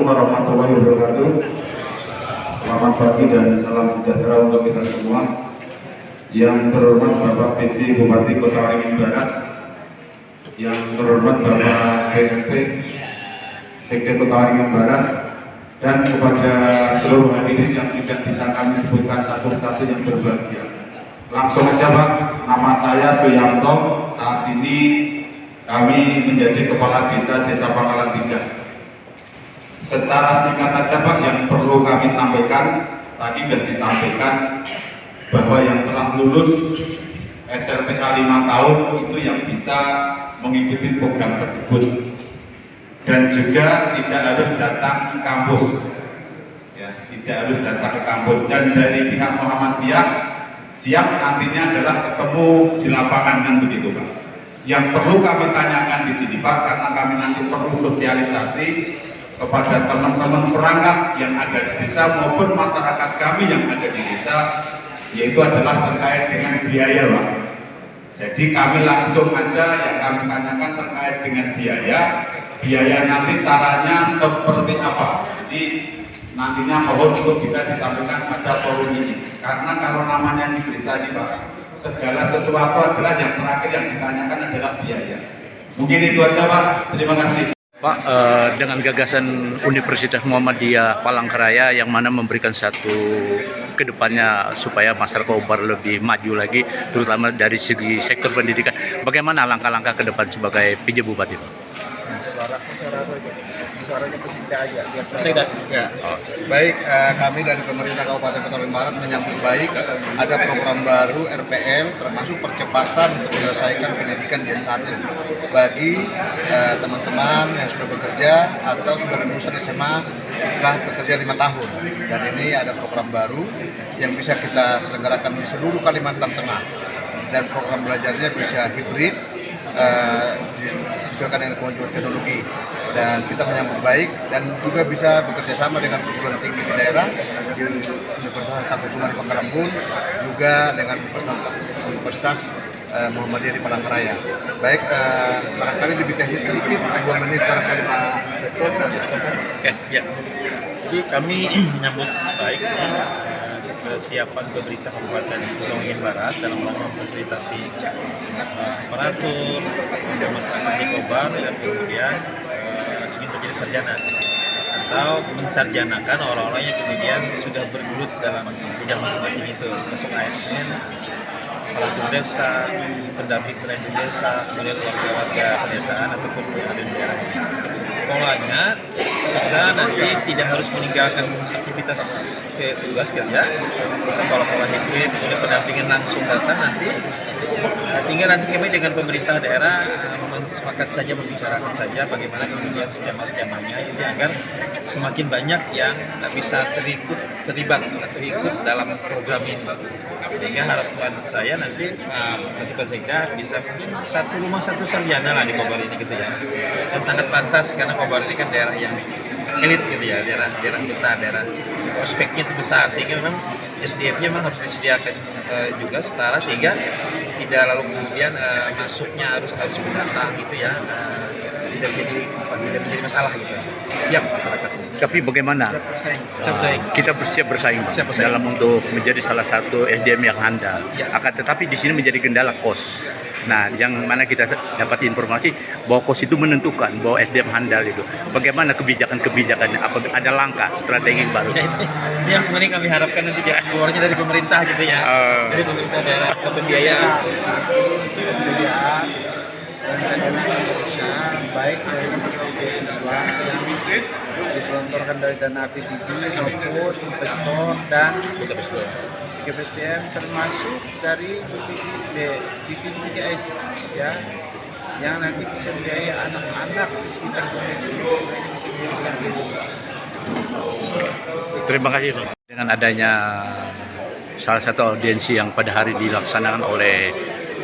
warahmatullahi wabarakatuh. Selamat pagi dan salam sejahtera untuk kita semua. Yang terhormat Bapak PJ Bupati Kota Waringin Barat, yang terhormat Bapak PRT Sekda Kota Waringin Barat, dan kepada seluruh hadirin yang tidak bisa kami sebutkan satu persatu yang berbahagia. Langsung aja Pak, nama saya Suyanto. Saat ini kami menjadi Kepala Desa Pangkalan 3. Secara singkat aja Pak, yang perlu kami sampaikan, tadi sudah disampaikan bahwa yang telah lulus SLTK 5 tahun itu yang bisa mengikuti program tersebut, dan juga tidak harus datang ke kampus, ya, tidak harus datang ke kampus. Dan dari pihak Muhammadiyah siap nantinya adalah ketemu di lapangan, kan begitu Pak. Yang perlu kami tanyakan di sini Pak, karena kami nanti perlu sosialisasi kepada teman-teman perangkat yang ada di desa maupun masyarakat kami yang ada di desa, yaitu adalah terkait dengan biaya Pak. Jadi kami langsung aja yang kami tanyakan terkait dengan biaya nanti caranya seperti apa. Jadi nantinya mohon untuk bisa disampaikan pada forum ini, karena kalau namanya di desa ini Pak, segala sesuatu adalah yang terakhir yang ditanyakan adalah biaya. Mungkin itu aja Pak, terima kasih. Pak, dengan gagasan Universitas Muhammadiyah Palangkaraya yang mana memberikan satu kedepannya supaya masyarakat Obar lebih maju lagi, terutama dari segi sektor pendidikan, bagaimana langkah-langkah ke depan sebagai PJ Bupati? Suaranya pesida aja. Ya. Baik, kami dari pemerintah Kabupaten Kota Waringin Barat menyambut baik ada program baru RPL, termasuk percepatan untuk menyelesaikan pendidikan D1 bagi teman-teman yang sudah bekerja atau sudah lulusan SMA telah bekerja 5 tahun. Dan ini ada program baru yang bisa kita selenggarakan di seluruh Kalimantan Tengah, dan program belajarnya bisa hibrid, disesuaikan dengan kemajuan teknologi, dan kita menyambut baik dan juga bisa bekerja sama dengan perguruan tinggi di daerah di Universitas Tangkusuma di Pangkalan Bun, juga dengan Universitas Muhammadiyah di Palangkaraya. Baik, barangkali lebih teknis sedikit, 2 menit barangkali Pak Sektor. Oke, ya. Jadi kami menyambut baik kesiapan pemerintah Kabupaten Kota Waringin Barat dalam memfasilitasi aparatur dan masyarakat di Kobar yang kemudian ingin menjadi sarjana atau mensarjanakan orang-orang yang kemudian sudah bergelut dalam bidang masing-masing itu, masuk ASN, aparatur desa, pendamping pendidik desa, kemudian warga-warga pedesaan ataupun yang ada di daerah. Polanya kita nanti tidak harus meninggalkan aktivitas ke tugas kerja, kita pola-pola hibrid, kemudian pendampingan langsung datang nanti, tinggal nanti kami dengan pemerintah daerah sepakat saja, membicarakan saja bagaimana kemudian skema-skemanya, jadi agar semakin banyak yang bisa terlibat atau ikut dalam program ini. Sehingga harapan saya nanti Pak Sekda bisa mungkin satu rumah satu sarjana lah di Kobar ini gitu ya. Dan sangat pantas karena Kobar ini kan daerah yang elit gitu ya, daerah besar, daerah prospeknya itu besar, sehingga memang SDM-nya memang harus disediakan juga setara, sehingga tidak lalu kemudian masuknya harus mendatang gitu ya, tidak menjadi masalah gitu. Siap masyarakat. Tapi bagaimana kita bersiap bersaing dalam untuk menjadi salah satu SDM yang handal? Ya. Akan tetapi di sini menjadi kendala kos. Nah, yang mana kita dapat informasi bahwa kos itu menentukan bahwa SDM handal itu. Bagaimana kebijakannya? Apa ada langkah strategi baru? Ya, itu yang kemudian kami harapkan nanti keluarnya dari pemerintah gitu ya, dari pemerintah daerah, pembiayaan dan Indonesia, baik dari beasiswa yang digelontorkan dari dana APBD maupun investor dan GPSDM, termasuk dari BPJS ya, yang nanti bisa biaya anak-anak di sekitar komunitas bisa diberikan beasiswa. Terima kasih Pak. Dengan adanya salah satu audiensi yang pada hari dilaksanakan oleh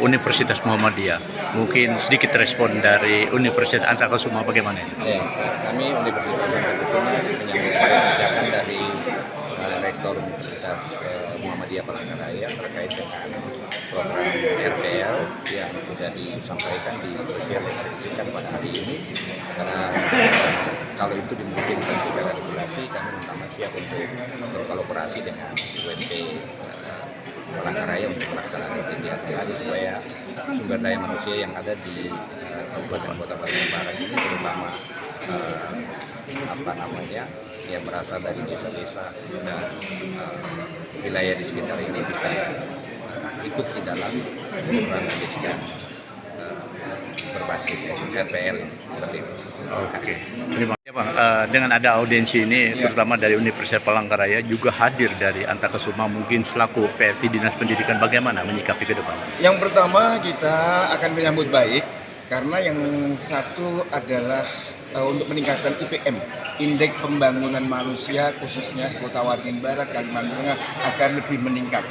Universitas Muhammadiyah, mungkin sedikit respon dari Universitas Antakusuma bagaimana? Ya, kami Universitas Antakusuma menyambut kebijakan dari Rektor Universitas Muhammadiyah Palangkaraya terkait dengan program RPL yang sudah disampaikan, disosialisasikan pada hari ini, karena kalau itu dimungkinkan secara regulasi, kami pertama siap untuk berkolaborasi dengan UMP Palangkaraya untuk melaksanakan kegiatan tadi supaya sumber daya manusia yang ada di Kabupaten Kota Bandung Barat ini, terutama yang berasal dari desa-desa dan wilayah di sekitar ini bisa ikut di dalam program pendidikan berbasis RPL seperti itu. Oke, terima kasih Pak. Dengan ada audiensi ini, terutama dari Universitas Palangkaraya, juga hadir dari Antakesuma, mungkin selaku PRT Dinas Pendidikan, bagaimana menyikapi ke depan? Yang pertama, kita akan menyambut baik karena yang satu adalah untuk meningkatkan IPM, Indeks Pembangunan Manusia, khususnya di Kota Waringin Barat, Kalimantan Tengah, akan lebih meningkat.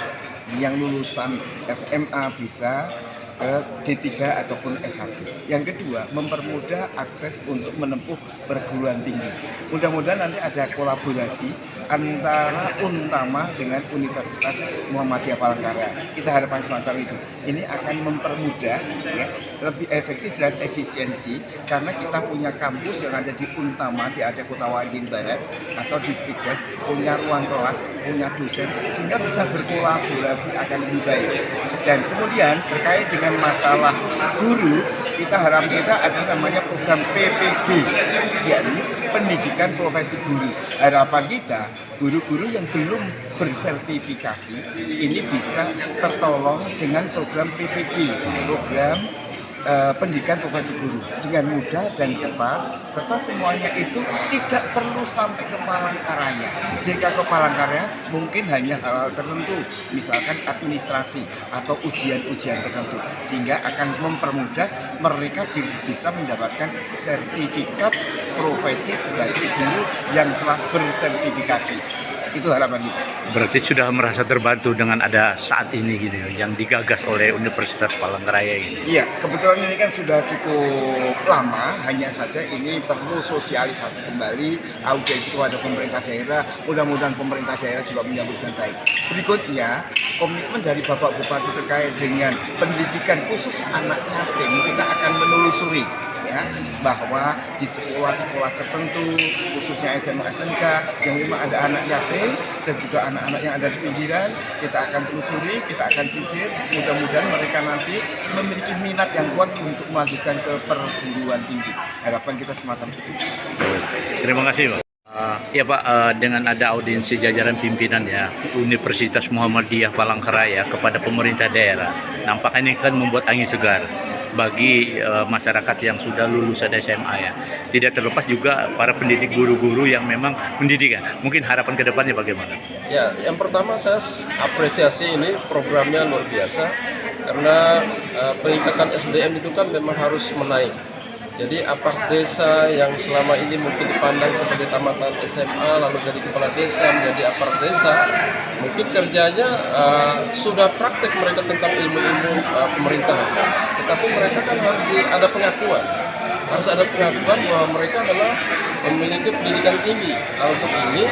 Yang lulusan SMA bisa ke D3 ataupun S1. Yang kedua, mempermudah akses untuk menempuh perguruan tinggi. Mudah-mudahan nanti ada kolaborasi antara Untama dengan Universitas Muhammadiyah Palangkaraya. Kita harapkan semacam itu. Ini akan mempermudah, ya, lebih efektif dan efisiensi karena kita punya kampus yang ada di Untama, di ada Kota Waringin Barat atau di Stikes, punya ruang kelas, punya dosen, sehingga bisa berkolaborasi akan lebih baik. Dan kemudian terkait dengan masalah guru, kita ada namanya program PPG, yakni pendidikan profesi guru. Harapan kita, guru-guru yang belum bersertifikasi ini bisa tertolong dengan program PPG, program pendidikan profesi guru, dengan mudah dan cepat, serta semuanya itu tidak perlu sampai ke Palangkaraya. Jika ke Palangkaraya mungkin hanya hal-hal tertentu, misalkan administrasi atau ujian-ujian tertentu, sehingga akan mempermudah mereka bisa mendapatkan sertifikat profesi sebagai guru yang telah bersertifikasi. Itu harapan kita. Berarti sudah merasa terbantu dengan ada saat ini gitu, yang digagas oleh Universitas Palangkaraya ini. Iya, kebetulan ini kan sudah cukup lama, hanya saja ini perlu sosialisasi kembali, audiensi kepada pemerintah daerah. Mudah-mudahan pemerintah daerah juga menyambut dengan baik. Berikutnya, komitmen dari Bapak Bupati terkait dengan pendidikan khusus anak yatim, kita akan menelusuri, ya, bahwa di sekolah-sekolah tertentu, khususnya SMA SMK yang memang ada anak yatim dan juga anak-anak yang ada di pinggiran, kita akan telusuri, kita akan sisir. Mudah-mudahan mereka nanti memiliki minat yang kuat untuk melanjutkan ke perguruan tinggi. Harapan kita semacam itu. Terima kasih Pak. Ya Pak, dengan ada audiensi jajaran pimpinan ya Universitas Muhammadiyah Palangkaraya kepada pemerintah daerah, nampaknya ini kan membuat angin segar bagi masyarakat yang sudah lulusan SMA ya. Tidak terlepas juga para pendidik, guru-guru yang memang pendidikan. Mungkin harapan ke depannya bagaimana? Ya, yang pertama saya apresiasi ini programnya luar biasa karena peningkatan SDM itu kan memang harus menaik. Jadi apart desa yang selama ini mungkin dipandang sebagai tamatan SMA lalu jadi kepala desa, menjadi apart desa, mungkin kerjanya sudah praktek mereka tentang ilmu-ilmu pemerintahan. Tetapi mereka kan harus ada pengakuan. Harus ada pengakuan bahwa mereka adalah memiliki pendidikan tinggi. Nah, untuk ini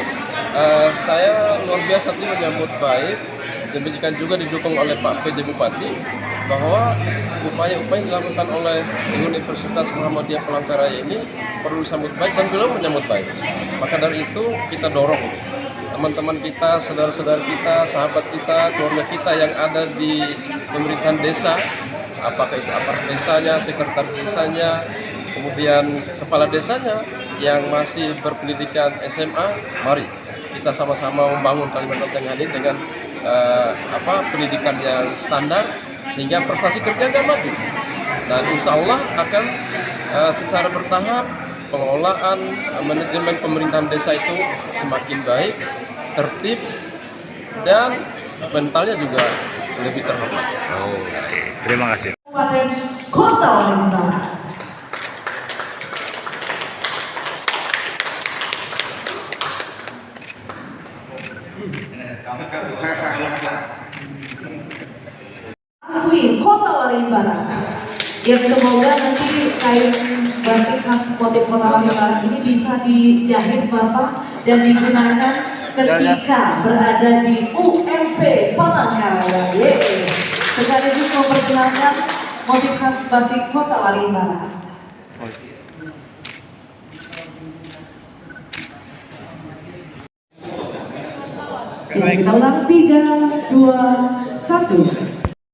saya luar biasa menyambut baik. Demikian juga didukung oleh Pak PJ Bupati bahwa upaya-upaya yang dilakukan oleh Universitas Muhammadiyah Palangkaraya ini perlu disambut baik dan belum menyambut baik. Maka dari itu kita dorong teman-teman kita, saudara-saudara kita, sahabat kita, keluarga kita yang ada di pemerintahan desa, apakah itu aparat desanya, sekretaris desanya, kemudian kepala desanya yang masih berpendidikan SMA, mari kita sama-sama membangun Kalimantan Tengah ini dengan pendidikan yang standar sehingga prestasi kerjanya maju. Dan insya Allah akan secara bertahap pengelolaan manajemen pemerintahan desa itu semakin baik, tertib, dan mentalnya juga lebih terhormat. Terima kasih. Kabupaten Kota Waringin Barat. Asli Kota Waringin Barat, yang semoga nanti kain batik khas motif Kota Waringin Barat ini bisa dijahit Bapak dan digunakan ketika berada di UMP Palangkaraya. Sekaligus memperkenalkan motif khas batik Kota Waringin Barat. Kita ulang 3, 2, 1.